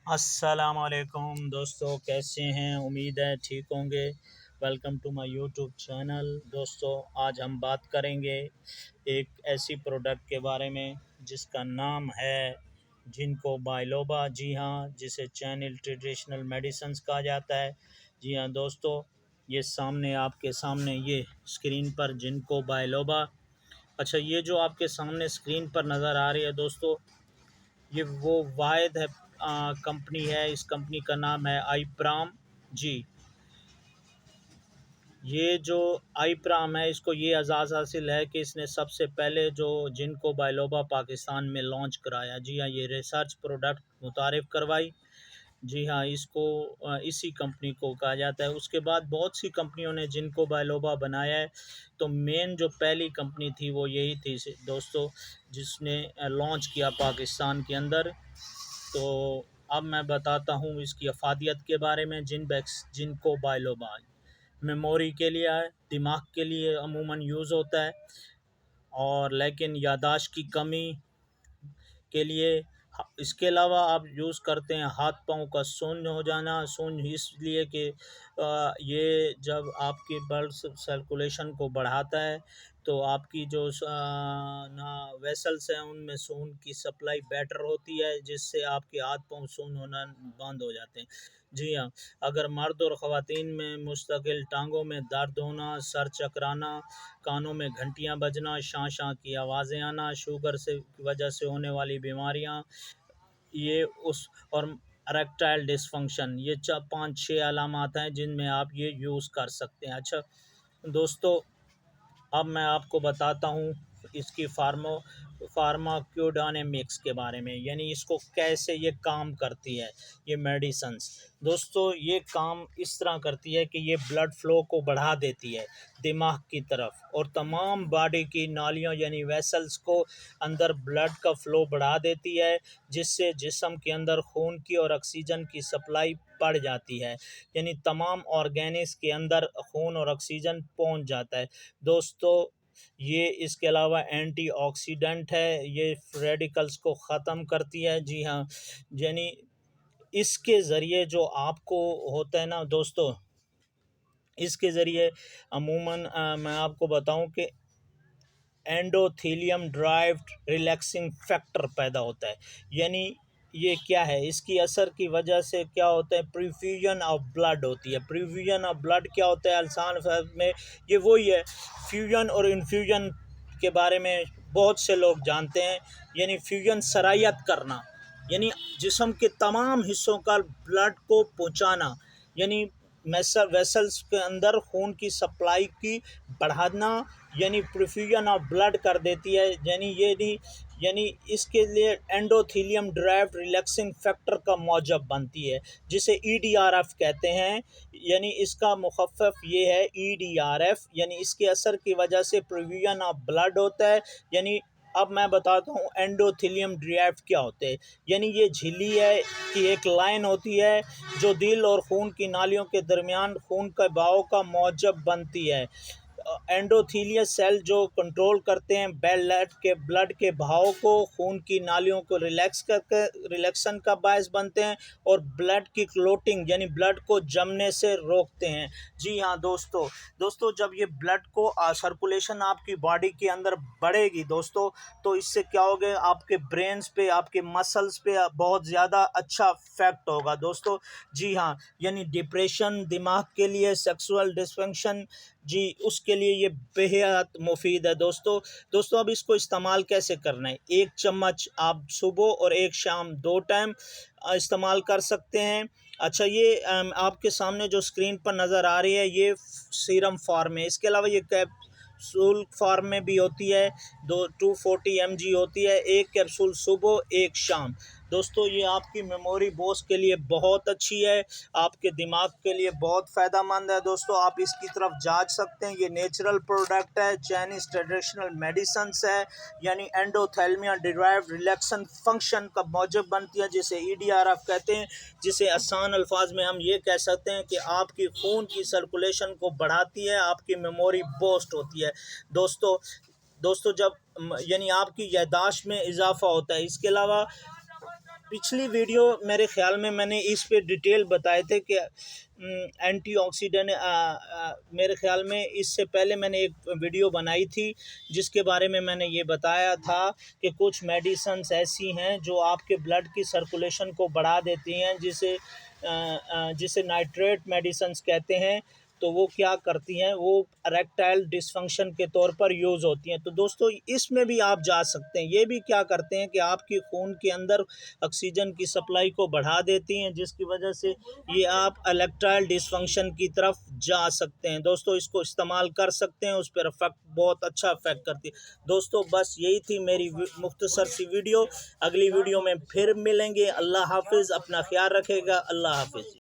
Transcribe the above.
अस्सलामुअलैकुम दोस्तों, कैसे हैं? उम्मीद है ठीक होंगे। Welcome to my YouTube channel. दोस्तों, आज हम बात करेंगे एक ऐसी प्रोडक्ट के बारे में जिसका नाम है जिनको बाइलोबा। जी हाँ, जिसे चाइनीज ट्रेडिशनल मेडिसिन्स कहा जाता है। जी हाँ दोस्तों, ये सामने आपके सामने ये स्क्रीन पर जिनको बाइलोबा। अच्छा, ये जो आपके सामने स्क्रीन पर नज़र आ रही है दोस्तों, ये वो वाहिद है कंपनी है। इस कंपनी का नाम है आईप्राम। जी, ये जो आईप्राम है, इसको ये एजाज़ हासिल है कि इसने सबसे पहले जो जिनको बाइलोबा पाकिस्तान में लॉन्च कराया। जी हाँ, ये रिसर्च प्रोडक्ट मुतारिफ़ करवाई। जी हाँ, इसको इसी कंपनी को कहा जाता है। उसके बाद बहुत सी कंपनियों ने जिनको बाइलोबा बनाया है, तो मेन जो पहली कंपनी थी वो यही थी दोस्तों, जिसने लॉन्च किया पाकिस्तान के अंदर। तो अब मैं बताता हूँ इसकी अफादियत के बारे में। जिनको बाइलोबा मेमोरी के लिए है, दिमाग के लिए अमूमन यूज़ होता है, और लेकिन याददाश्त की कमी के लिए। इसके अलावा आप यूज़ करते हैं हाथ पाँव का शून्य हो जाना। शून्य इसलिए कि ये जब आपकी ब्लड सर्कुलेशन को बढ़ाता है, तो आपकी जो ना वेसल्स हैं उनमें खून की सप्लाई बेटर होती है, जिससे आपके हाथ पाँव शून्य होना बंद हो जाते हैं। जी हाँ, अगर मर्द और ख़वातीन में मुस्तकिल टांगों में दर्द होना, सर चकराना, कानों में घंटियां बजना, शां की आवाज़ें आना, शुगर से की वजह से होने वाली बीमारियां, ये उस और इरेक्टाइल डिसफंक्शन, ये 5-6 अलामात हैं जिनमें आप ये यूज़ कर सकते हैं। अच्छा दोस्तों, अब मैं आपको बताता हूँ इसकी फार्माकोडायनेमिक्स के बारे में, यानी इसको कैसे ये काम करती है ये मेडिसन्स। दोस्तों, ये काम इस तरह करती है कि ये ब्लड फ़्लो को बढ़ा देती है दिमाग की तरफ, और तमाम बॉडी की नालियों यानी वेसल्स को अंदर ब्लड का फ़्लो बढ़ा देती है, जिससे जिस्म के अंदर खून की और ऑक्सीजन की सप्लाई बढ़ जाती है, यानी तमाम ऑर्गेनिक्स के अंदर खून और ऑक्सीजन पहुंच जाता है। दोस्तों, ये इसके अलावा एंटीऑक्सीडेंट है, ये रेडिकल्स को ख़त्म करती है। जी हाँ, यानी इसके ज़रिए जो आपको होता है ना दोस्तों, इसके ज़रिए अमूमन मैं आपको बताऊं कि एंडोथेलियम ड्राइव्ड रिलैक्सिंग फैक्टर पैदा होता है। यानी ये क्या है, इसकी असर की वजह से क्या होता है, प्रीफ्यूजन ऑफ ब्लड होती है। प्रीफ्यूजन ऑफ ब्लड क्या होता है आसान शब्द में, ये वही है। फ्यूजन और इन्फ्यूजन के बारे में बहुत से लोग जानते हैं। यानी फ्यूजन सरायत करना, यानी जिस्म के तमाम हिस्सों का ब्लड को पहुंचाना, यानी वेसल्स के अंदर खून की सप्लाई की बढ़ाना, यानी प्रोफ्यूजन ऑफ ब्लड कर देती है। यानी इसके लिए एंडोथेलियम ड्राइव्ड रिलैक्सिंग फैक्टर का मौजब बनती है, जिसे ईडीआरएफ कहते हैं। यानी इसका मुखफ़्फ़फ़ ये है ईडीआरएफ, यानी इसके असर की वजह से प्रोफ्यूजन ऑफ ब्लड होता है। यानी अब मैं बताता हूँ एंडोथेलियम ड्राइव्ड क्या होते हैं। यानी ये झिल्ली है कि एक लाइन होती है जो दिल और खून की नालियों के दरमियान खून के बहाव का मौजब बनती है। एंडोथेलियस सेल जो कंट्रोल करते हैं ब्लड के बहाव को, खून की नालियों को रिलैक्स करके रिलैक्सन का बायस बनते हैं, और ब्लड की क्लोटिंग यानी ब्लड को जमने से रोकते हैं। जी हाँ दोस्तों, जब ये ब्लड को सर्कुलेशन आपकी बॉडी के अंदर बढ़ेगी दोस्तों, तो इससे क्या होगा, आपके ब्रेन्स पे, आपके मसल्स पे बहुत ज़्यादा अच्छा इफेक्ट होगा दोस्तों। जी हाँ, यानी डिप्रेशन, दिमाग के लिए सेक्सुअल डिसफंक्शन, जी उसके लिए ये बेहद मुफीद है दोस्तों, अब इसको इस्तेमाल कैसे करना है। 1 चम्मच आप सुबह और 1 शाम 2 टाइम इस्तेमाल कर सकते हैं। अच्छा, ये आपके सामने जो स्क्रीन पर नज़र आ रही है, ये सीरम फॉर्म है। इसके अलावा ये कैप्सूल फॉर्म में भी होती है, 240 mg होती है। 1 कैप्सूल सुबह, 1 शाम। दोस्तों, ये आपकी मेमोरी बॉक्स के लिए बहुत अच्छी है, आपके दिमाग के लिए बहुत फ़ायदेमंद है दोस्तों। आप इसकी तरफ जांच सकते हैं। ये नेचुरल प्रोडक्ट है, चाइनीज़ ट्रेडिशनल मेडिसिन्स है, यानी एंडोथेलियम डिराइव्ड रिलैक्सन फंक्शन का मौजब बनती है, जिसे ईडीआरएफ कहते हैं। जिसे आसान अल्फाज में हम ये कह सकते हैं कि आपकी खून की सर्कुलेशन को बढ़ाती है, आपकी मेमोरी बूस्ट होती है दोस्तों। जब यानी आपकी याददाश्त में इजाफा होता है। इसके अलावा पिछली वीडियो मेरे ख्याल में मैंने इस पे डिटेल बताए थे कि एंटीऑक्सीडेंट, मेरे ख्याल में इससे पहले मैंने एक वीडियो बनाई थी जिसके बारे में मैंने ये बताया था कि कुछ मेडिसिन्स ऐसी हैं जो आपके ब्लड की सर्कुलेशन को बढ़ा देती हैं, जिसे नाइट्रेट मेडिसिन्स कहते हैं। तो वो क्या करती हैं, वो इरेक्टाइल डिसफंक्शन के तौर पर यूज़ होती हैं। तो दोस्तों इसमें भी आप जा सकते हैं। ये भी क्या करते हैं कि आपके खून के अंदर ऑक्सीजन की सप्लाई को बढ़ा देती हैं, जिसकी वजह से ये आप इरेक्टाइल डिसफंक्शन की तरफ जा सकते हैं। दोस्तों इसको इस्तेमाल कर सकते हैं, उस पर इफेक्ट बहुत अच्छा इफेक्ट करती है। दोस्तों बस यही थी मेरी मुख्तसर सी वीडियो। अगली वीडियो में फिर मिलेंगे। अल्लाह हाफिज़, अपना ख्याल रखेगा। अल्लाह हाफिज़।